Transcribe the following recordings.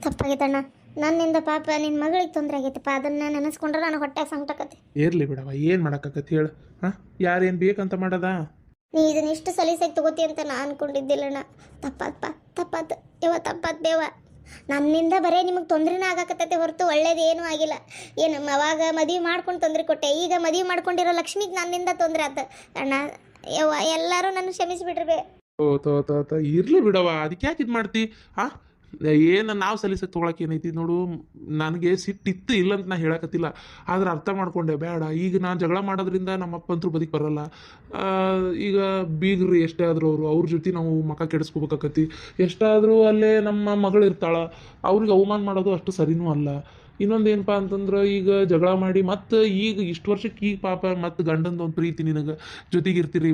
ತಪ್ಪಾಗೈತಣ್ಣ. ನನ್ನಿಂದ ಪಾಪ ನಿನ್ನ ಮಗಳಿಗೆ ತೊಂದರೆ ಆಗೈತಪ್ಪ. ಅದನ್ನ ನೆನೆಸ್ಕೊಂಡ್ರೆ ನನಗೆ ಹೊಟ್ಟೆ ಸಂಕಟಕತ್ತೆ. ಇರ್ಲಿ ಬಿಡವ, ಏನು ಮಾಡೋಕ್ಕಾಗತ್ತೆ ಹೇಳು. ಹಾಂ, ಯಾರೇನು ಬೇಕಂತ ಮಾಡದ? ನೀ ಇದನ್ನ ಇಷ್ಟು ಸಲೀಸಾಗಿ ತಗೋತಿ ಅಂತ ನಾನು ಅನ್ಕೊಂಡಿದ್ದಿಲ್ಲಣ್ಣ. ತಪ್ಪಾತ್ಪ, ತಪ್ಪಾತ್ ಯವ, ತಪ್ಪಾತ್ ಬೇವ. ನನ್ನಿಂದ ಬರೇ ನಿಮಗೆ ತೊಂದರೆನೇ ಆಗಾಕತ್ತೈತೆ ಹೊರತು ಒಳ್ಳೇದೇನೂ ಆಗಿಲ್ಲ. ಏನು ಅವಾಗ ಮದುವೆ ಮಾಡ್ಕೊಂಡು ತೊಂದರೆ ಕೊಟ್ಟೆ, ಈಗ ಮದುವೆ ಮಾಡ್ಕೊಂಡಿರೋ ಲಕ್ಷ್ಮಿಗೆ ನನ್ನಿಂದ ತೊಂದರೆ ಆತ ಅಣ್ಣ. ಯವ್ವ, ಎಲ್ಲರೂ ನನ್ನ ಕ್ಷಮಿಸಿಬಿಡ್ರಿ. ಓ ಇರ್ಲಿ ಬಿಡವ, ಅದಕ್ಕೆ ಯಾಕೆ ಇದು ಮಾಡ್ತಿ? ಹಾಂ, ಏನು ನಾವು ಸಲೀಸಾಗಿ ತೊಗೊಳಕ್ಕೆ ಏನೈತಿ ನೋಡು. ನನಗೆ ಸಿಟ್ಟಿತ್ತು ಇಲ್ಲಂತ ನಾ ಹೇಳಕತ್ತಿಲ್ಲ, ಆದ್ರೆ ಅರ್ಥ ಮಾಡ್ಕೊಂಡೆ ಬೇಡ. ಈಗ ನಾನು ಜಗಳ ಮಾಡೋದ್ರಿಂದ ನಮ್ಮ ಅಪ್ಪಂತರೂ ಬದುಕಿ ಬರಲ್ಲ. ಈಗ ಬೀಗ್ರಿ ಎಷ್ಟೇ ಆದರೂ ಅವ್ರ ಜೊತೆ ನಾವು ಮಕ್ಕ ಕೆಡಿಸ್ಕೋಬೇಕಾಕತಿ. ಎಷ್ಟಾದರೂ ಅಲ್ಲೇ ನಮ್ಮ ಮಗಳು ಇರ್ತಾಳ, ಅವ್ರಿಗೆ ಅವಮಾನ ಮಾಡೋದು ಅಷ್ಟು ಸರಿನೂ ಅಲ್ಲ. ಇನ್ನೊಂದು ಏನಪ್ಪ ಅಂತಂದ್ರೆ, ಈಗ ಜಗಳ ಮಾಡಿ ಮತ್ತು ಈಗ ಇಷ್ಟು ವರ್ಷಕ್ಕೆ ಈಗ ಪಾಪ ಮತ್ತು ಗಂಡಂದು ಒಂದು ಪ್ರೀತಿ ನಿನಗೆ ಜೊತೆಗಿರ್ತೀರಿ.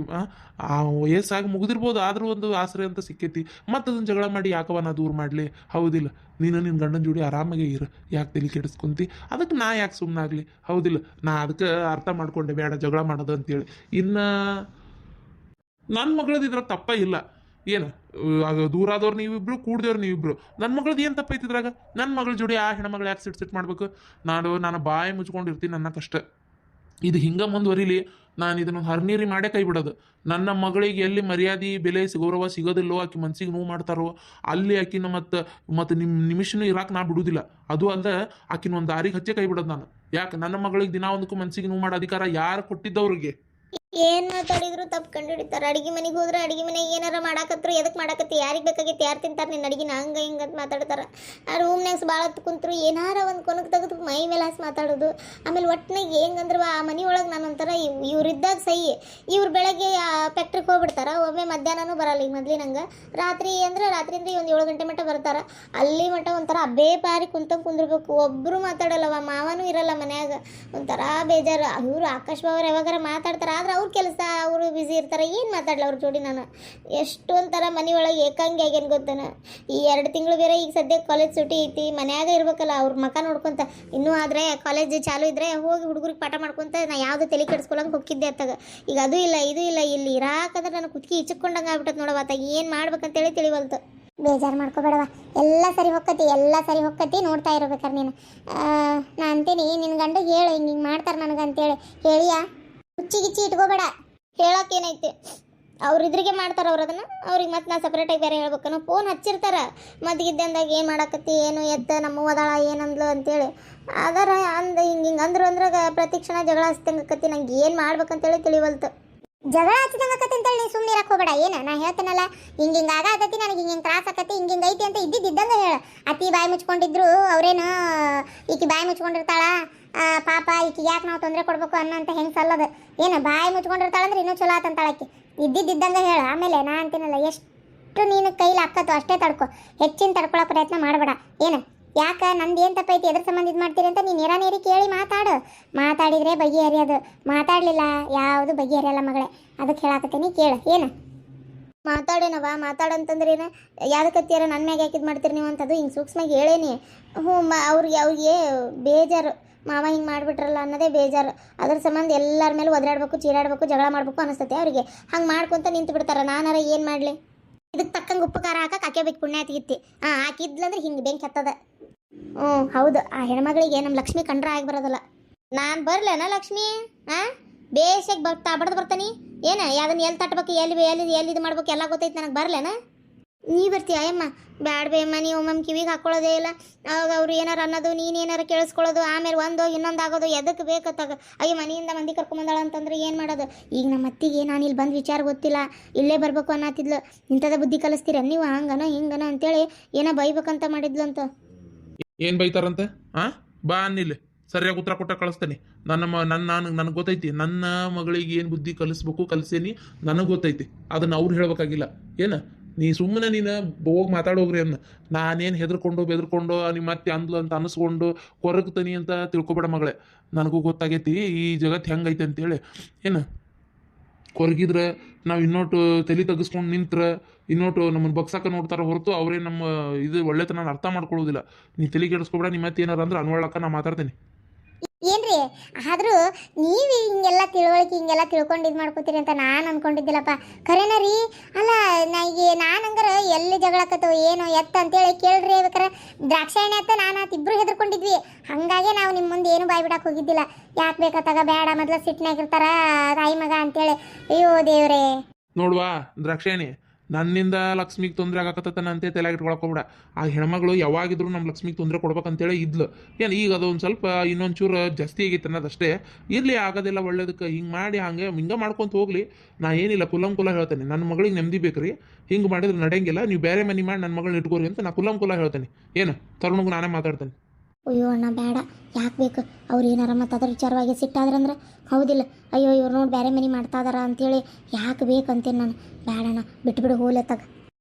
ಆ ವಯಸ್ಸಾಗಿ ಮುಗಿದಿರ್ಬೋದು, ಆದರೂ ಒಂದು ಆಸರೆ ಅಂತ ಸಿಕ್ಕೈತಿ. ಮತ್ತು ಅದನ್ನು ಜಗಳ ಮಾಡಿ ಯಾಕವ ನಾ ದೂರ ಮಾಡಲಿ? ಹೌದಿಲ್ಲ? ನೀನು ನಿನ್ನ ಗಂಡನ ಜೋಡಿ ಆರಾಮಾಗೆ ಇರು, ಯಾಕೆ ತಲೆ ಕೆಡಿಸ್ಕೊಂತಿ? ಅದಕ್ಕೆ ನಾ ಯಾಕೆ ಸುಮ್ಮನಾಗಲಿ? ಹೌದಿಲ್ಲ? ನಾ ಅದಕ್ಕೆ ಅರ್ಥ ಮಾಡ್ಕೊಂಡೆ ಬೇಡ ಜಗಳ ಮಾಡೋದು ಅಂತೇಳಿ. ಇನ್ನು ನನ್ನ ಮಗಳದ್ದು ಇದ್ರಾಗ ತಪ್ಪ ಇಲ್ಲ. ಏನು ದೂರ ಆದವ್ರು ನೀವಿಬ್ರು, ಕೂಡ್ದೇವ್ರು ನೀವಿಬ್ರು. ನನ್ನ ಮಗಳದ್ದು ಏನು ತಪ್ಪೈತಿದ್ರಾಗ? ನನ್ನ ಮಗಳ ಜೋಡಿ ಆ ಹೆಣ್ಮಗಳು ಯಾಕೆ ಸಿಟ್ ಮಾಡ್ಬೇಕು? ನಾನು ಬಾಯಿ ಮುಚ್ಕೊಂಡಿರ್ತೀನಿ, ನನ್ನ ಕಷ್ಟ. ಇದು ಹಿಂಗೆ ಮುಂದುವರಿಲಿ. ನಾನು ಇದನ್ನು ಹರ್ನೀರಿ ಮಾಡೇ ಕೈ ಬಿಡೋದು. ನನ್ನ ಮಗಳಿಗೆ ಎಲ್ಲಿ ಮರ್ಯಾದೆ ಬೆಲೆ ಗೌರವ ಸಿಗೋದಿಲ್ಲೋ, ಆಕಿ ಮನ್ಸಿಗೆ ನೋವು ಮಾಡ್ತಾರೋ ಅಲ್ಲಿ ಆಕಿನ ಮತ್ತು ನಿಮಿಷನೂ ಇರಾಕೆ ನಾ ಬಿಡುವುದಿಲ್ಲ. ಅದು ಅಲ್ಲದೆ ಆಕಿನ ಒಂದು ದಾರಿಗೆ ಹಚ್ಚೆ ಕೈ ಬಿಡೋದು ನಾನು. ಯಾಕೆ ನನ್ನ ಮಗಳಿಗೆ ದಿನ ಒಂದಕ್ಕೂ ಮನ್ಸಿಗೆ ನೋವು ಮಾಡೋ ಅಧಿಕಾರ ಯಾರು ಕೊಟ್ಟಿದ್ದವ್ರಿಗೆ? ಏನು ಮಾತಾಡಿದ್ರು ತಪ್ಪು ಕಂಡು ಹಿಡಿತಾರೆ. ಅಡುಗೆ ಮನೆಗೆ ಹೋದ್ರೆ ಅಡುಗೆ ಮನೆಗೆ ಏನಾರ ಮಾಡಾಕತ್ರು, ಎದಕ್ಕೆ ಮಾಡಾಕತ್ತಿ, ಯಾರಿಗೆ ಬೇಕಾಗೈತಿ, ಯಾರು ತಿಂತಾರೆ ನಿನ್ನ ಅಡುಗೆನ, ಹಂಗೆ ಹಿಂಗೆ ಅಂತ ಮಾತಾಡ್ತಾರೆ. ಆ ರೂಮ್ನಾಗ ಭಾಳ ಹೊತ್ತು ಕುಂತರು ಏನಾರ ಒಂದು ಕೊನಕ್ಕೆ ತೆಗೆದು ಮೈ ಮೇಲೆ ಹಾಸಿ ಮಾತಾಡೋದು. ಆಮೇಲೆ ಒಟ್ಟಿನಾಗ ಹೆಂಗಂದ್ರೆ ಆ ಮನೆ ಒಳಗೆ ನಾನು ಒಂಥರ ಇವ್ರಿದ್ದಾಗ ಸಹಿ, ಇವ್ರು ಬೆಳಗ್ಗೆ ಫ್ಯಾಕ್ಟ್ರಿಗೆ ಹೋಗ್ಬಿಡ್ತಾರೆ, ಒಮ್ಮೆ ಮಧ್ಯಾಹ್ನನೂ ಬರಲ್ಲ. ಈಗ ಮೊದಲಿನಂಗೆ ರಾತ್ರಿಯಿಂದ ಒಂದು 7 ಗಂಟೆ ಮಟ್ಟ ಬರ್ತಾರೆ. ಅಲ್ಲಿ ಮಟ್ಟ ಒಂಥರ ಅಬ್ಬೇ ಪಾರಿ ಕುಂದಿರ್ಬೇಕು, ಒಬ್ಬರು ಮಾತಾಡಲ್ಲವ, ಮಾವನೂ ಇರಲ್ಲ ಮನ್ಯಾಗ. ಒಂಥರ ಬೇಜಾರು. ಇವರು ಆಕಾಶ್ ಬಾವ್ರು ಯಾವಾಗಾರ ಮಾತಾಡ್ತಾರೆ, ಆದ್ರೆ ಅವ್ರ ಕೆಲಸ, ಅವರು ಬ್ಯುಸಿ ಇರ್ತಾರೆ, ಏನು ಮಾತಾಡಲ್ಲ ಅವ್ರ ಜೋಡಿ. ನಾನು ಎಷ್ಟು ಒಂಥರ ಮನೆ ಒಳಗೆ ಏಕಾಂಗಿ ಆಗೇನು ಗೊತ್ತೇನ. ಈ 2 ತಿಂಗಳು ಬೇರೆ ಈಗ ಸದ್ಯಕ್ಕೆ ಕಾಲೇಜ್ ಸೂಟಿ ಐತಿ, ಮನ್ಯಾಗ ಇರ್ಬೇಕಲ್ಲ, ಅವ್ರ ಮಕ ನೋಡ್ಕೊತ. ಇನ್ನೂ ಆದರೆ ಕಾಲೇಜ್ ಚಾಲು ಇದ್ದರೆ ಹೋಗಿ ಹುಡುಗರಿಗೆ ಪಾಠ ಮಾಡ್ಕೊತ ನಾ ಯಾವುದು ತಲೆ ಕೆಡಿಸ್ಕೊಳಂಗೆ ಹೋಗಿದ್ದೆ ಅತ್ತಾಗ. ಈಗ ಅದು ಇಲ್ಲ, ಇದು ಇಲ್ಲ, ಇಲ್ಲಿ ಇರಾಕಂದ್ರೆ ನಾನು ಕುತ್ಕಿ ಇಚ್ಚಿಕೊಂಡಂಗೆ ಆಗ್ಬಿಟ್ಟತ್ ನೋಡವ. ಆತ ಏನು ಮಾಡ್ಬೇಕಂತೇಳಿ ತಿಳಿವಲ್ತು. ಬೇಜಾರು ಮಾಡ್ಕೋಬೇಡವ, ಎಲ್ಲ ಸರಿ ಹೊಕ್ಕತಿ ನೋಡ್ತಾ ಇರ್ಬೇಕಾರೆ ನೀನು. ನಾ ಅಂತೀನಿ ನಿನ್ನ ಗಂಡಗೆ ಹೇಳು, ಹಿಂಗೆ ಮಾಡ್ತಾರೆ ನನಗಂತೇಳಿ ಹೇಳಿಯಾ. ಹುಚ್ಚಿಗಿಚ್ಚಿ ಇಟ್ಕೋಬೇಡ, ಹೇಳೋಕ್ಕೇನೈತೆ. ಅವ್ರು ಇದ್ರಿಗೆ ಮಾಡ್ತಾರೆ, ಅವ್ರು ಅದನ್ನು ಅವ್ರಿಗೆ ಮತ್ತೆ ನಾ ಸಪ್ರೇಟಾಗಿ ಬೇರೆ ಹೇಳ್ಬೇಕನ್ನೋ. ಫೋನ್ ಹಚ್ಚಿರ್ತಾರೆ ಮದ್ಗಿದ್ದಂದಾಗ, ಏನು ಮಾಡಾಕತ್ತಿ, ಏನು ಎತ್ತ, ನಮ್ಮ ಓದಾಳ ಏನಂದ್ಲು ಅಂತೇಳಿ. ಅದರ ಹಿಂಗೆ ಅಂದ್ರು ಅಂದ್ರಾಗ ಪ್ರತಿ ಕ್ಷಣ ಜಗಳ ಹಚ್ತಂಗೆ ಆಕತಿ. ನಂಗೆ ಏನು ಮಾಡ್ಬೇಕಂತೇಳಿ ತಿಳಿವಲ್ತು. ಜಗಳ ಹಚ್ಚಿದಂಗೆ ಆಕತಿ ಅಂತೇಳಿ ನೀನು ಸುಮ್ಮನೆ ಇರಕ್ಕೆ ಹೋಗಬೇಡ. ಏನು ನಾ ಹೇಳ್ತೇನಲ್ಲ, ಹಿಂಗೆ ಆಗತ್ತತಿ, ನನಗೆ ಹಿಂಗೆ ತ್ರಾಸ ಆಕತಿ, ಹಿಂಗೆ ಐತಿ ಅಂತ ಇದ್ದಂಗೆ ಹೇಳು. ಅತಿ ಬಾಯಿ ಮುಚ್ಕೊಂಡಿದ್ರು ಅವ್ರೇನು, ಈಕಿ ಬಾಯಿ ಮುಚ್ಕೊಂಡಿರ್ತಾಳ, ಪಾಪ ಈಕಿ ಯಾಕೆ ನಾವು ತೊಂದರೆ ಕೊಡ್ಬೇಕು ಅನ್ನೋಂತ ಹೆಂಗೆ ಸಲ್ಲದು. ಏನು ಬಾಯಿ ಮುಚ್ಕೊಂಡಿರ್ತಾಳಂದ್ರೆ ಇನ್ನೂ ಚಲೋ ಆತಂತಾಳಕ್ಕೆ. ಇದ್ದಂಗೆ ಹೇಳು. ಆಮೇಲೆ ನಾ ಅಂತೀನಲ್ಲ, ಎಷ್ಟು ನೀನು ಕೈಲಿ ಹಾಕತ್ತು ಅಷ್ಟೇ ತಡ್ಕೊ, ಹೆಚ್ಚಿನ ತಡ್ಕೊಳೋ ಪ್ರಯತ್ನ ಮಾಡಬೇಡ. ಏನು ಯಾಕೆ ನಂದು ಏನು ತಪ್ಪೈತಿ, ಎದ್ರ ಸಂಬಂಧ ಇದು ಮಾಡ್ತೀರಿ ಅಂತ ನೀನು ನೇರಿ ಕೇಳಿ ಮಾತಾಡಿದರೆ ಬಗೆಹರಿಯೋದು. ಮಾತಾಡಲಿಲ್ಲ ಯಾವುದು ಬಗೆಹರಿಯಲ್ಲ ಮಗಳೇ. ಅದಕ್ಕೆ ಹೇಳಾಕತ್ತೀನಿ ಕೇಳು. ಏನು ಮಾತಾಡೇನವ, ಮಾತಾಡಂತಂದ್ರೇನು, ಯಾವ್ದಕ್ಕತ್ತಿಯಾರ ನನ್ನ ಮ್ಯಾಗ ಯಾಕಿದ್ ಮಾಡ್ತೀರಿ ನೀವು ಅಂತದು ಹಿಂಗೆ ಸೂಕ್ಷ್ಮಾಗಿ ಹೇಳೇನಿ. ಹ್ಞೂ, ಅವ್ರಿಗೆ ಬೇಜಾರು, ಮಾವ ಹಿಂಗೆ ಮಾಡಿಬಿಟ್ರಲ್ಲ ಅನ್ನೋದೇ ಬೇಜಾರು. ಅದ್ರ ಸಂಬಂಧ ಎಲ್ಲರ ಮೇಲೆ ಒದರಾಡ್ಬೇಕು, ಚೀರಾಡ್ಬೇಕು, ಜಗಳ ಮಾಡ್ಬೇಕು ಅನಿಸ್ತೈತೆ ಅವ್ರಿಗೆ. ಹಂಗೆ ಮಾಡ್ಕೊಂತ ನಿಂತು ಬಿಡ್ತಾರೆ. ನಾನಾರ ಏನು ಮಾಡಲಿ? ಇದಕ್ಕೆ ತಕ್ಕಂಗೆ ಉಪ್ಪು ಖಾರ ಹಾಕಕ್ಕೆ ಹಾಕೇಬೇಕು, ಪುಣ್ಯ ತೆಗಿತ್ತಿ. ಹಾಕಿದ್ಲಂದ್ರೆ ಹಿಂಗೆ ಬೆಂಕಿ ಹತ್ತದ. ಹೌದು, ಆ ಹೆಣ್ಮಗಳಿಗೆ ನಮ್ಮ ಲಕ್ಷ್ಮಿ ಕಂಡ್ರೆ ಆಗಿ ಬರೋದಲ್ಲ. ನಾನು ಬರಲೇನ ಲಕ್ಷ್ಮಿ? ಬೇಸಾಗಿ ಬಡ್ದು ಬರ್ತಾನೆ. ಏನು ಯಾವ್ದನ್ನ ಎಲ್ಲಿ ತಟ್ಬೇಕು, ಎಲ್ಲಿ ಇದು ಮಾಡ್ಬೇಕು ಎಲ್ಲ ಗೊತ್ತೈತೆ ನನಗೆ. ಬರಲೇನ? ನೀ ಬರ್ತೀಯ ಅಯ್ಯಮ್ಮ? ಬ್ಯಾಡ ಬೇಯಮ್ಮ, ನೀವು ಒಮ್ಮಮ್ಮ ಕಿವಿಗೆ ಹಾಕ್ಕೊಳ್ಳೋದೇ ಇಲ್ಲ. ಅವಾಗ ಅವ್ರು ಏನಾರು ಅನ್ನೋದು, ನೀನು ಏನಾರು ಕೇಳಿಸ್ಕೊಳ್ಳೋದು, ಆಮೇಲೆ ಒಂದು ಇನ್ನೊಂದು ಆಗೋದು. ಎದಕ್ಕೆ ಬೇಕತ್ತಾಗ ಅಯ್ಯೋ ಮನೆಯಿಂದ ಮಂದಿ ಕರ್ಕೊಂಬಂದಾಳ ಅಂತಂದ್ರೆ ಏನು ಮಾಡೋದು? ಈಗ ನಮ್ಮ ಅತ್ತಿಗೆ ನಾನು ಇಲ್ಲಿ ಬಂದು ವಿಚಾರ ಗೊತ್ತಿಲ್ಲ, ಇಲ್ಲೇ ಬರಬೇಕು ಅನ್ನತ್ತಿದ್ಲು. ಇಂಥದ ಬುದ್ಧಿ ಕಲಿಸ್ತೀರ ನೀವು, ಹಂಗನ ಹಿಂಗನ ಅಂತೇಳಿ ಏನೋ ಬೈಬೇಕಂತ ಮಾಡಿದ್ಲು ಅಂತ. ಏನು ಬೈತಾರಂತೆ? ಬಾ ಅನ್ನಿಲ್ಲ, ಸರಿಯಾಗಿ ಉತ್ತರ ಕೊಟ್ಟ ಕಳಿಸ್ತೇನೆ. ನನಗೆ ಗೊತ್ತೈತಿ, ನನ್ನ ಮಗಳಿಗೆ ಏನು ಬುದ್ಧಿ ಕಲಿಸ್ಬೇಕು ಕಲಿಸೇನಿ, ನನಗೆ ಗೊತ್ತೈತಿ. ಅದನ್ನು ಅವ್ರು ಹೇಳ್ಬೇಕಾಗಿಲ್ಲ. ಏನು ನೀ ಸುಮ್ಮನೆ ನೀನು ಹೋಗಿ ಮಾತಾಡೋಗ್ರಿ ಅನ್ನ. ನಾನೇನು ಬೆದರ್ಕೊಂಡು ನಿಮ್ಮ ಮತ್ತೆ ಅಂದ್ಲು ಅಂತ ಅನಿಸ್ಕೊಂಡು ಕೊರಗ್ತೀನಿ ಅಂತ ತಿಳ್ಕೊಬೇಡ ಮಗಳೇ. ನನಗೂ ಗೊತ್ತಾಗೈತಿ ಈ ಜಗತ್ತು ಹೆಂಗೈತೆ ಅಂತೇಳಿ. ಏನು ಕೊರಗಿದ್ರೆ ನಾವು ಇನ್ನೊಟ್ಟು ತಲೆ ತೆಗೆಸ್ಕೊಂಡು ನಿಂತ್ರೆ ಇನ್ನೊಟ್ಟು ನಮ್ಮನ್ನು ಬಗ್ಸಾಕ ನೋಡ್ತಾರೆ ಹೊರತು ಅವರೇ ನಮ್ಮ ಇದು ಒಳ್ಳೆತನ ಅರ್ಥ ಮಾಡ್ಕೊಳ್ಳೋದಿಲ್ಲ. ನೀ ತಲೆ ಕೆಡಿಸ್ಕೊಬೇಡ. ನಿಮ್ಮ ಮತ್ತೆ ಏನಾರು ಅಂದ್ರೆ ಅನ್ವಳಕ್ಕ ನಾ ಮಾತಾಡ್ತೇನೆ. ಏನ್ರಿ ಆದರೂ ನೀವು ಹಿಂಗೆಲ್ಲ ತಿಳುವಳಿಕೆ ಹಿಂಗೆಲ್ಲ ತಿಳ್ಕೊಂಡು ಇದು ಮಾಡ್ಕೋತೀರಿ ಅಂತ ನಾನು ಅನ್ಕೊಂಡಿದ್ದಿಲ್ಲಪ್ಪ. ಖರೇನ ರೀ. ಅಲ್ಲ ನಾನು ಹಂಗಾರೆ ಎಲ್ಲಿ ಜಗಳಾಕತ್ತವ ಏನೋ ಎತ್ತ ಅಂತೇಳಿ ಕೇಳ್ರಿ. ಬೇಕಾರೆ ದ್ರಾಕ್ಷಾಯಣಿ ಅತ್ತ ನಾನು ಇಬ್ಬರು ಹೆದರ್ಕೊಂಡಿದ್ವಿ. ಹಾಗಾಗಿ ನಾವು ನಿಮ್ಮ ಮುಂದೆ ಏನು ಬಾಯ್ ಬಿಡಕ್ಕೆ ಹೋಗಿದ್ದಿಲ್ಲ. ಯಾಕೆ ಬೇಕಾತಾಗ ಬೇಡ ಮೊದಲು ಸಿಟ್ನಾಗಿರ್ತಾರ ತಾಯಿ ಮಗ ಅಂತೇಳಿ. ಅಯ್ಯೋ ದೇವ್ರೇ. ನೋಡ್ವಾ ದ್ರಾಕ್ಷಾಯಣಿ, ನನ್ನಿಂದ ಲಕ್ಷ್ಮಿಗೆ ತೊಂದರೆ ಆಗಕತ್ತನ ಅಂತ ತಲೆಗೆ ಇಟ್ಕೊಳಕೋಬೇಡ. ಆ ಹೆಣ್ಮಗಳು ಯಾವಾಗಿದ್ರು ನಮ್ಮ ಲಕ್ಷ್ಮಿಗೆ ತೊಂದರೆ ಕೊಡ್ಬೇಕಂತೇಳಿ ಇದ್ಲು. ಏನು ಈಗ ಅದೊಂದು ಸ್ವಲ್ಪ ಇನ್ನೊಂಚೂರು ಜಾಸ್ತಿ ಆಗೈತೆ ಅನ್ನೋದಷ್ಟೇ. ಇರಲಿ, ಆಗೋದಿಲ್ಲ ಒಳ್ಳೇದಕ್ಕೆ. ಹಿಂಗೆ ಮಾಡಿ ಹಿಂಗೆ ಮಾಡ್ಕೊಂತ ಹೋಗ್ಲಿ. ನಾ ಏನಿಲ್ಲ ಕುಲ ಹೇಳ್ತೇನೆ. ನನ್ನ ಮಗಳಿಗೆ ನೆಮ್ಮದಿ ಬೇಕ್ರಿ. ಹಿಂಗೆ ಮಾಡಿದ್ರೆ ನಡೆಯಂಗಿಲ್ಲ. ನೀವು ಬೇರೆ ಮನೆ ಮಾಡಿ ನನ್ನ ಮಗಳನ್ನ ಇಟ್ಕೋರಿ ಅಂತ ನಾ ಕುಲ ಹೇಳ್ತೇನೆ. ಏನು ತರುಣಿಗೂ ನಾನೇ ಮಾತಾಡ್ತೇನೆ. ಅಯ್ಯೋ ಅಣ್ಣ ಬೇಡ, ಯಾಕೆ ಬೇಕು? ಅವ್ರು ಏನಾರ ಮತ್ತು ಅದ್ರ ವಿಚಾರವಾಗಿ ಸಿಟ್ಟಾದ್ರಂದ್ರೆ ಹೌದಿಲ್ಲ. ಅಯ್ಯೋ ಇವ್ರು ನೋಡಿ ಬೇರೆ ಮನೆ ಮಾಡ್ತಾ ಇದಾರ ಅಂತೇಳಿ ಯಾಕೆ ಬೇಕಂತೇನೆ ನಾನು. ಬೇಡಣ್ಣ ಬಿಟ್ಬಿಡು ಹೋಲೆತ್ತಾಗ.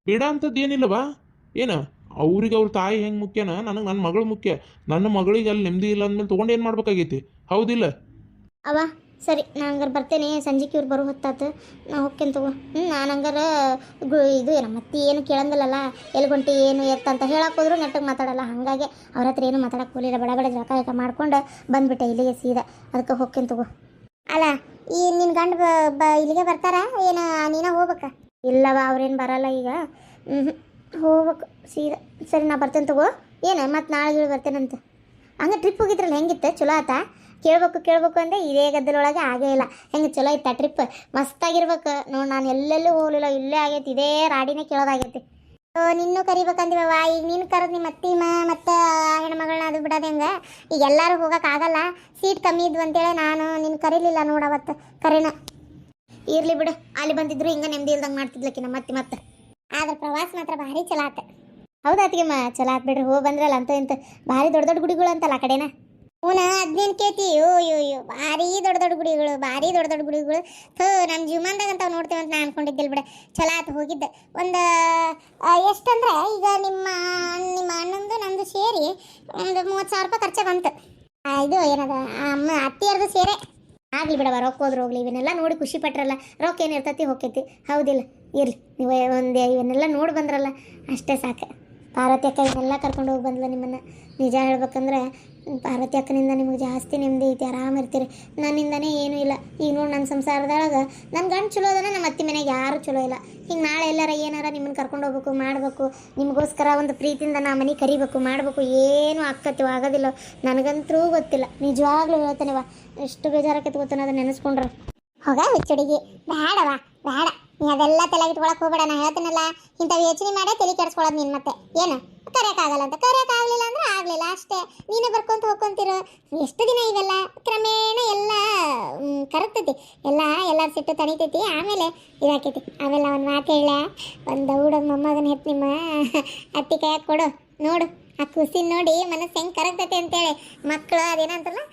ಬೇಡ ಅಂತದ್ದು ಏನಿಲ್ಲವಾ ಏನು? ಅವ್ರಿಗೆ ಅವ್ರ ತಾಯಿ ಹೆಂಗೆ ಮುಖ್ಯನ, ನನಗೆ ನನ್ನ ಮಗಳು ಮುಖ್ಯ. ನನ್ನ ಮಗಳಿಗೆ ಅಲ್ಲಿ ನೆಮ್ಮದಿ ಇಲ್ಲ ಅಂದಮೇಲೆ ತೊಗೊಂಡು ಏನು ಮಾಡ್ಬೇಕಾಗೈತಿ? ಹೌದಿಲ್ಲ? ಅವ ಸರಿ, ನಾನು ಹಂಗಾರೆ ಬರ್ತೇನೆ. ಸಂಜೆಗೆ ಇವ್ರು ಬರೋ ಹೊತ್ತಾತು. ನಾ ಹೋಗ್ತೇನೆ ತಗೋ. ನಾನು ಹಂಗಾರೆ ಇದು ಏನೋ ಮತ್ತೆ ಏನು ಕೇಳಂಗಿಲ್ಲಲ್ಲ. ಎಲ್ಗೊಂಟಿ ಏನು ಎತ್ತಂತ ಹೇಳಕ್ಕೆ ಹೋದ್ರು ನೆಟ್ಟಗೆ ಮಾತಾಡಲ್ಲ. ಹಾಗಾಗಿ ಅವ್ರ ಹತ್ರ ಏನು ಮಾತಾಡಕ್ಕೆ ಹೋಗಲಿಲ್ಲ. ಬಡ ಜಳಕ ಮಾಡ್ಕೊಂಡು ಬಂದುಬಿಟ್ಟೆ ಇಲ್ಲಿಗೆ ಸೀದಾ. ಅದಕ್ಕೆ ಹೋಗ್ತೇನೆ ತಗೋ. ಅಲ್ಲ ಈ ನಿನ್ನ ಗಂಡು ಇಲ್ಲಿಗೆ ಬರ್ತಾರ ಏನು ನೀನು ಹೋಗ್ಬೇಕಾ? ಇಲ್ಲವ ಅವ್ರೇನು ಬರಲ್ಲ ಈಗ. ಹೋಗ್ಬೇಕು ಸೀದಾ. ಸರಿ ನಾ ಬರ್ತೇನೆ ತಗೋ. ಏನು ಮತ್ತು ನಾಳೆ ಬರ್ತೇನಂತ. ಹಂಗೆ ಟ್ರಿಪ್ ಹೋಗಿದ್ರಲ್ಲ ಹೆಂಗಿತ್ತು? ಚಲೋ ಆತ? ಕೇಳ್ಬೇಕು ಅಂದರೆ ಇದೇ ಗದ್ದಲೊಳಗೆ ಆಗೇ ಇಲ್ಲ. ಹೆಂಗೆ ಚಲೋ ಇತ್ತ ಟ್ರಿಪ್? ಮಸ್ತಾಗಿರ್ಬೇಕು ನೋಡಿ. ನಾನು ಎಲ್ಲೆಲ್ಲೂ ಹೋಗಲಿಲ್ಲ, ಇಲ್ಲೇ ಆಗೈತಿ. ಇದೇ ರಾಡಿನೇ ಕೇಳೋದಾಗೈತಿ. ನಿನ್ನೂ ಕರಿಬೇಕಂದಿವವ. ಈಗ ನೀನು ಕರೆದು ನಿಮ್ಮ ಅತ್ತಿಮ್ಮ ಮತ್ತು ಹೆಣ್ಮಗಳನ್ನ ಅದು ಬಿಡೋದು ಹೆಂಗೆ? ಈಗ ಎಲ್ಲರೂ ಹೋಗೋಕ್ಕಾಗಲ್ಲ. ಸೀಟ್ ಕಮ್ಮಿ ಇದ್ವು ಅಂತೇಳಿ ನಾನು ನಿನ್ನ ಕರೀಲಿಲ್ಲ ನೋಡವತ್ತು. ಕರೆನ ಇರಲಿ ಬಿಡು. ಅಲ್ಲಿ ಬಂದಿದ್ರು ಹಿಂಗೆ ನೆಮ್ಮದಿ ಇಲ್ದಂಗೆ ಮಾಡ್ತಿದ್ಲಕ್ಕಿ ನಮ್ಮ ಮತ್ತೆ. ಆದ್ರೆ ಪ್ರವಾಸ ಮಾತ್ರ ಭಾರಿ ಚಲೋ ಆತ. ಹೌದಾ ಅತ್ತಿಗೆಮ್ಮ? ಚಲೋ ಆತ್ ಬಿಡ್ರಿ. ಹೋಗಿ ಬಂದ್ರಲ್ಲ ಅಂತ ಇಂತ ಭಾರಿ ದೊಡ್ಡ ಗುಡಿಗಳು ಅಂತಲ್ಲ ಆ ಕಡೆನ. ಹೂನ ಅದ್ನೇನು ಕೇಳ್ತಿ? ಅಯ್ಯೋ ಭಾರಿ ದೊಡ್ಡ ಗುಡಿಗಳು. ನಮ್ಮ ಜೀವಮಾನದಾಗ ಅಂತ ನೋಡ್ತೇವೆ ಅಂತ ನಾನು ಅನ್ಕೊಂಡಿದ್ದಿಲ್ಲ ಬಿಡ. ಚಲೋ ಆತು ಹೋಗಿದ್ದೆ. ಒಂದು ಎಷ್ಟಂದ್ರೆ ಈಗ ನಿಮ್ಮ ಅಣ್ಣಂದು ನಂದು ಸೇರಿ ಒಂದು 30,000 ರೂಪಾಯಿ ಖರ್ಚಾಗಂತು. ಇದು ಏನದ ಅಮ್ಮ ಅತ್ತಿಯರ್ದು ಸೇರೆ ಆಗಲಿ ಬಿಡವ. ರೊಕ್ಕ ಹೋದ್ರೆ ಹೋಗ್ಲಿ. ಇವನ್ನೆಲ್ಲ ನೋಡಿ ಖುಷಿ ಪಟ್ರಲ್ಲ. ರೊಕ್ಕ ಏನಿರ್ತತಿ ಹೋಗ್ತೈತಿ. ಹೌದಿಲ್ಲ? ಇರಲಿ, ನೀವು ಇವನ್ನೆಲ್ಲ ನೋಡಿ ಬಂದ್ರಲ್ಲ ಅಷ್ಟೇ ಸಾಕು. ಪಾರ್ವತಿ ಅಕ್ಕ ಇವನ್ನೆಲ್ಲ ಕರ್ಕೊಂಡು ಹೋಗಿ ಬಂದ್ಲ ನಿಮ್ಮನ್ನು. ನಿಜ ಹೇಳ್ಬೇಕಂದ್ರೆ ಪಾರ್ವತಿ ಅಕ್ಕನಿಂದ ನಿಮಗೆ ಜಾಸ್ತಿ ನೆಮ್ಮದಿ ಐತಿ. ಆರಾಮಿರ್ತೀರಿ. ನನ್ನಿಂದನೇ ಏನೂ ಇಲ್ಲ. ಈಗ ನೋಡಿ ನನ್ನ ಸಂಸಾರದೊಳಗೆ ನನ್ನ ಗಂಡು ಚಲೋ ಅದನ್ನ, ನಮ್ಮ ಅತ್ತಿ ಮನೆಗೆ ಯಾರೂ ಚಲೋ ಇಲ್ಲ. ಹಿಂಗೆ ನಾಳೆ ಎಲ್ಲಾರ ಏನಾರ ನಿಮ್ಮನ್ನು ಕರ್ಕೊಂಡು ಹೋಗ್ಬೇಕು, ಮಾಡಬೇಕು, ನಿಮಗೋಸ್ಕರ ಒಂದು ಪ್ರೀತಿಯಿಂದ ನಾ ಮನೆ ಕರಿಬೇಕು, ಮಾಡಬೇಕು. ಏನೂ ಆಕ್ಕತ್ತೀವ ಆಗೋದಿಲ್ಲ. ನನಗಂತೂ ಗೊತ್ತಿಲ್ಲ. ನಿಜವಾಗ್ಲೂ ಹೇಳ್ತೇನೆವ. ಎಷ್ಟು ಬೇಜಾರಕ್ಕೆ ಗೊತ್ತಾನ ಅದನ್ನ ನೆನೆಸ್ಕೊಂಡ್ರೆ. ಹೋಗ ಹುಚ್ಚುಡಿಗೆ ಬೇಡವಾ ಬೇಡ. ನೀ ಅದೆಲ್ಲ ತಲೆಗೆ ಇಟ್ಕೊಳಕ್ಕೆ ಹೋಗ್ಬೇಡ. ನಾ ಹೇಳ್ತೇನಲ್ಲ, ಇಂಥವು ಯೋಚನೆ ಮಾಡೇ ತಲೆ ಕೆಡಿಸ್ಕೊಳ್ಳೋದು ನೀನು. ಮತ್ತೆ ಏನು ಕರೆಯೋಕ್ಕಾಗಲ್ಲ ಅಂತ ಕರೆಯೋಕ್ಕಾಗಲಿಲ್ಲ ಅಂದ್ರೆ ಆಗಲಿಲ್ಲ ಅಷ್ಟೇ. ನೀನೇ ಬರ್ಕೊಂತ ಹೋಗ್ಕೊಂತಿರು. ಎಷ್ಟು ದಿನ ಇವೆಲ್ಲ ಕ್ರಮೇಣ ಎಲ್ಲ ಕರಗ್ತೈತಿ. ಎಲ್ಲರೂ ಸಿಟ್ಟು ತಣಿತೈತಿ. ಆಮೇಲೆ ಇದಾಕೈತಿ. ಆಮೇಲೆ ಒಂದು ಮಾತು ಹೇಳ, ಒಂದು ಹುಡುಗ ಮೊಮ್ಮಗನ ಹೆತ್ತು ನಿಮ್ಮ ಅತ್ತಿ ಕೈಯಾಗ ಕೊಡು. ನೋಡು ಆ ಖುಷಿ ನೋಡಿ ಮನಸ್ಸು ಹೆಂಗೆ ಕರಗ್ತೈತಿ ಅಂತೇಳಿ. ಮಕ್ಕಳು ಅದೇನಂತಾರಲ್ಲ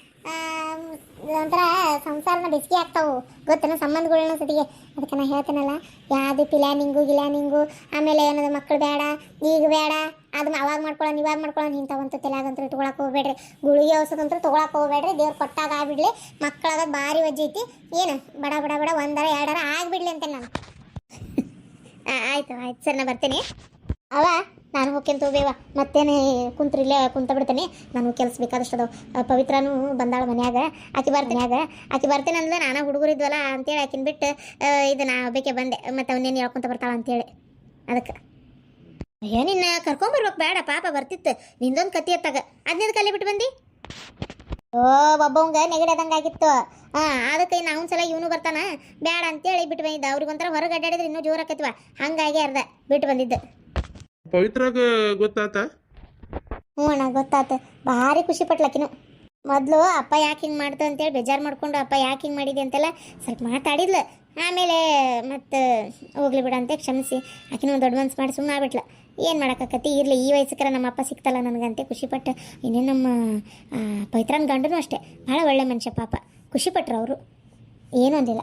ಒಂಥರ ಸಂಸಾರನ ಬೆಸಿಗೆ ಆಗ್ತಾವು ಗೊತ್ತೇನೋ ಸಂಬಂಧಗಳನ್ನ ಸತಿಗೆ. ಅದಕ್ಕೆ ನಾನು ಹೇಳ್ತೇನಲ್ಲ, ಯಾವುದು ಗಿಲ್ಯಾನಿಂಗು ಆಮೇಲೆ ಏನದು ಮಕ್ಕಳು ಬೇಡ, ಈಗ ಬೇಡ, ಅದನ್ನ ಅವಾಗ ಮಾಡ್ಕೊಳ್ಳೋಣ ಇವಾಗ ಮಾಡ್ಕೊಳ್ಳೋಣ ಇಂಥವಂತೂ ತಲೆಯಾಗಂತೂ ಇಟ್ಕೊಳಕ್ಕೆ ಹೋಗ್ಬೇಡ್ರಿ. ಗುಳಿಗೆ ಔಷಧಂತೂ ತೊಗೊಳಕ್ಕೆ ಹೋಗ್ಬೇಡ್ರಿ. ದೇವ್ರು ಕೊಟ್ಟಾಗ ಆಗ್ಬಿಡ್ಲಿ. ಮಕ್ಕಳಾಗ ಭಾರಿ ವಜ್ಜೈತಿ. ಏನು ಬಡ ಒಂದರ ಎರಡರ ಆಗ್ಬಿಡ್ಲಿ ಅಂತ ನಾನು. ಆಯ್ತು ಸರಿ, ನಾ ಬರ್ತೇನೆ. ನಾನು ಹೋಗ್ಯಂತ ಹೋಗ್ಬೇವ. ಮತ್ತೇನೆ ಇಲ್ಲೇ ಕುಂತ ಬಿಡ್ತೇನೆ. ನಾನು ಕೆಲಸ ಬೇಕಾದಷ್ಟು ಅದಾವ. ಪವಿತ್ರನೂ ಬಂದಾಳ ಮನ್ಯಾಗ. ಆಕೆ ಬರ್ತೇನೆ ಅಂದ್ರೆ ನಾನು ಹುಡುಗರಿದ್ವಲ್ಲ ಅಂತೇಳಿ ಆಕಿನ ಬಿಟ್ಟು ಇದು ನಾ ಒಬ್ಬಕ್ಕೆ ಬಂದೆ. ಮತ್ತು ಅವನೇನು ಹೇಳ್ಕೊಂತ ಬರ್ತಾಳ ಅಂತೇಳಿ. ಅದಕ್ಕೆ ಅಯ್ಯೋ ನಿನ್ನ ಕರ್ಕೊಂಬರ್ಬೇಕು ಬೇಡ ಪಾಪ ಬರ್ತಿತ್ತು. ನಿಂದೊಂದು ಕತಿ ಎತ್ತಾಗ ಅದನ್ನೇದು ಕಲೆ ಬಿಟ್ಟು ಬಂದು ಒಬ್ಬವಂಗ ನೆಗಡದಂಗಾಗಿತ್ತು. ಅದಕ್ಕೆ ನಾ ಒಂದ್ಸಲ ಇವನು ಬರ್ತಾನ ಬೇಡ ಅಂತೇಳಿ ಬಿಟ್ಟು ಬಂದಿದ್ದ. ಅವ್ರಿಗೊಂಥರ ಹೊರಗೆ ಅಡ್ಡಾಡಿದ್ರೆ ಇನ್ನೂ ಜೋರು ಆಕತ್ವ. ಹಂಗಾಗಿ ಅರ್ಧ ಬಿಟ್ಟು ಬಂದಿದ್ದೆ. ಪವಿತ್ರಾಗ ಗೊತ್ತಾತ? ಹ್ಞೂ ಅಣ್ಣ ಗೊತ್ತಾತ. ಭಾರಿ ಖುಷಿ ಪಟ್ಲಕಿನು. ಮೊದಲು ಅಪ್ಪ ಯಾಕೆ ಹಿಂಗೆ ಮಾಡ್ತು ಅಂತೇಳಿ ಬೇಜಾರು ಮಾಡ್ಕೊಂಡು ಅಪ್ಪ ಯಾಕೆ ಹಿಂಗೆ ಮಾಡಿದೆ ಅಂತೆಲ್ಲ ಸ್ವಲ್ಪ ಮಾತಾಡಿದ್ಲು. ಆಮೇಲೆ ಮತ್ತು ಹೋಗ್ಲಿ ಬಿಡ ಅಂತ ಕ್ಷಮಿಸಿ ಆಕಿನೂ ದೊಡ್ಡ ಮನ್ಸು ಮಾಡಿ ಸುಮ್ಮನೆ ಆಗ್ಬಿಟ್ಲ. ಏನು ಮಾಡೋಕ್ಕಾಕತಿ, ಇರಲಿ ಈ ವಯಸ್ಸಕ್ಕರ ನಮ್ಮ ಅಪ್ಪ ಸಿಕ್ತಲ್ಲ ನನಗಂತೆ ಖುಷಿಪಟ್ಟು. ಇನ್ನೇನು ನಮ್ಮ ಪವಿತ್ರನ ಗಂಡನೂ ಅಷ್ಟೇ ಭಾಳ ಒಳ್ಳೆ ಮನುಷ್ಯ ಪಾಪ. ಖುಷಿಪಟ್ರು ಅವರು, ಏನೂ ಅಂದಿಲ್ಲ.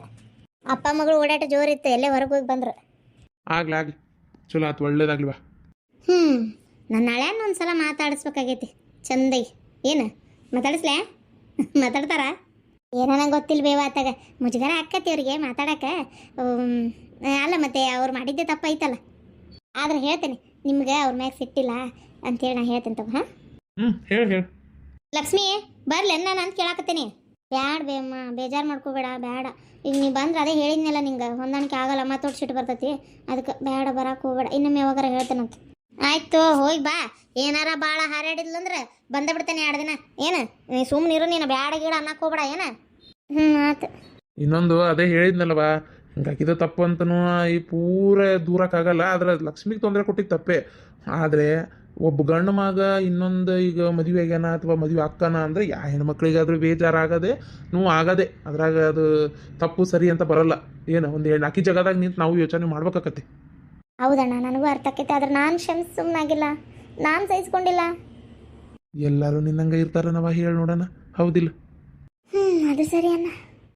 ಅಪ್ಪ ಮಗಳು ಓಡಾಟ ಜೋರಿತ್ತು. ಎಲ್ಲೇ ಹೊರಗೆ ಹೋಗಿ ಬಂದರು. ಆಗ್ಲಿ ಚಲೋ ಆತು, ಒಳ್ಳೇದಾಗ್ಲಿ ಬಾ. ನಾನು ನಾಳೆ ಒಂದು ಸಲ ಮಾತಾಡಿಸ್ಬೇಕಾಗೈತಿ ಚಂದೈ. ಏನು ಮಾತಾಡಿಸ್ಲೇ? ಮಾತಾಡ್ತಾರ ಏನೋ ನಂಗೆ ಗೊತ್ತಿಲ್ಲ ಬೇವ. ಆತಾಗ ಮುಜುಗರ ಆಕ್ಕತಿ ಅವ್ರಿಗೆ ಮಾತಾಡಕ್ಕೆ. ಅಲ್ಲ ಮತ್ತೆ ಅವ್ರು ಮಾಡಿದ್ದೆ ತಪ್ಪ ಐತಲ್ಲ. ಆದ್ರೆ ಹೇಳ್ತೇನೆ ನಿಮ್ಗೆ ಅವ್ರ ಮ್ಯಾಗ ಸಿಟ್ಟಿಲ್ಲ ಅಂತೇಳಿ ನಾ ಹೇಳ್ತೇನೆ ತಗೋ. ಹೇಳಿ ಲಕ್ಷ್ಮಿ ಬರ್ಲಿ ನಾನು ಅಂತ ಕೇಳಾಕತ್ತೀನಿ. ಬ್ಯಾಡ ಬೇಮ್ಮ, ಬೇಜಾರು ಮಾಡ್ಕೋಬೇಡ, ಬೇಡ. ಈಗ ನೀ ಬಂದ್ರೆ ಅದೇ ಹೇಳಿದ್ನಲ್ಲ ನಿಂಗೆ, ಹೊಂದಾಣಿಕೆ ಆಗಲ್ಲ, ಮತ್ತೊಟ್ಟು ಸಿಟ್ಟು ಬರ್ತೈತಿ. ಅದಕ್ಕೆ ಬೇಡ, ಬರಕ್ಕೆ ಹೋಗ್ಬೇಡ. ಇನ್ನೊಮ್ಮೆ ಯಾವಾಗಾರ ಹೇಳ್ತೇನಂತ. ಆಯ್ತು ಹೋಗಿ ಬಾ. ಏನಾರ ಭಾಳ ಹಾರಾಡಿದ್ಲಂದ್ರೆ ಬಂದ ಬಿಡ್ತೇನೆ 2 ದಿನ. ಏನು ನೀ ಸುಮ್ಮನಿರು, ನೀನು ಬ್ಯಾಡ ಗೀಡ ಅನ್ನಕ್ಕೆ ಹೋಗ್ಬೇಡ. ಏನು ಆಯ್ತು. ಇನ್ನೊಂದು ಅದೇ ಹೇಳಿದ್ನಲ್ವಾ, ಹಿಂಗಾಕಿದ ತಪ್ಪು ಅಂತನೂ ಈ ಪೂರ ದೂರಕ್ಕಾಗಲ್ಲ. ಆದ್ರೆ ಲಕ್ಷ್ಮಿಗೆ ತೊಂದರೆ ಕೊಟ್ಟಿದ್ದು ತಪ್ಪೇ. ಆದರೆ ಒಬ್ಬ ಗಂಡು ಮಗ ಇನ್ನೊಂದು ಈಗ ಮದುವೆ ಆಗ್ಯಾನ ಅಥವಾ ಮದುವೆ ಅಕ್ಕನ ಅಂದರೆ ಯಾ ಹೆಣ್ಮಕ್ಳಿಗಾದ್ರೂ ಬೇಜಾರಾಗದೆ ನೋವು ಆಗದೆ. ಅದ್ರಾಗ ಅದು ತಪ್ಪು ಸರಿ ಅಂತ ಬರಲ್ಲ. ಏನು ಒಂದು ನಾಲ್ಕು ಜಗದಾಗ ನಿಂತು ನಾವು ಯೋಚನೆ ಮಾಡ್ಬೇಕಾಕತಿ. ಹೌದಣ್ಣ, ನನಗೂ ಅರ್ಥ ಆಕೈತೆ. ಆದ್ರೆ ನಾನು ಸುಮ್ಮನಾಗಿಲ್ಲ, ನಾನು ಸಹಿಸ್ಕೊಂಡಿಲ್ಲ. ಎಲ್ಲರೂ ನಿನ್ನಂಗೆ ಇರ್ತಾರ ನಾವ, ಹೇಳಿ ನೋಡೋಣ. ಹೌದಿಲ್ಲ? ಅದು ಸರಿ ಅಣ್ಣ.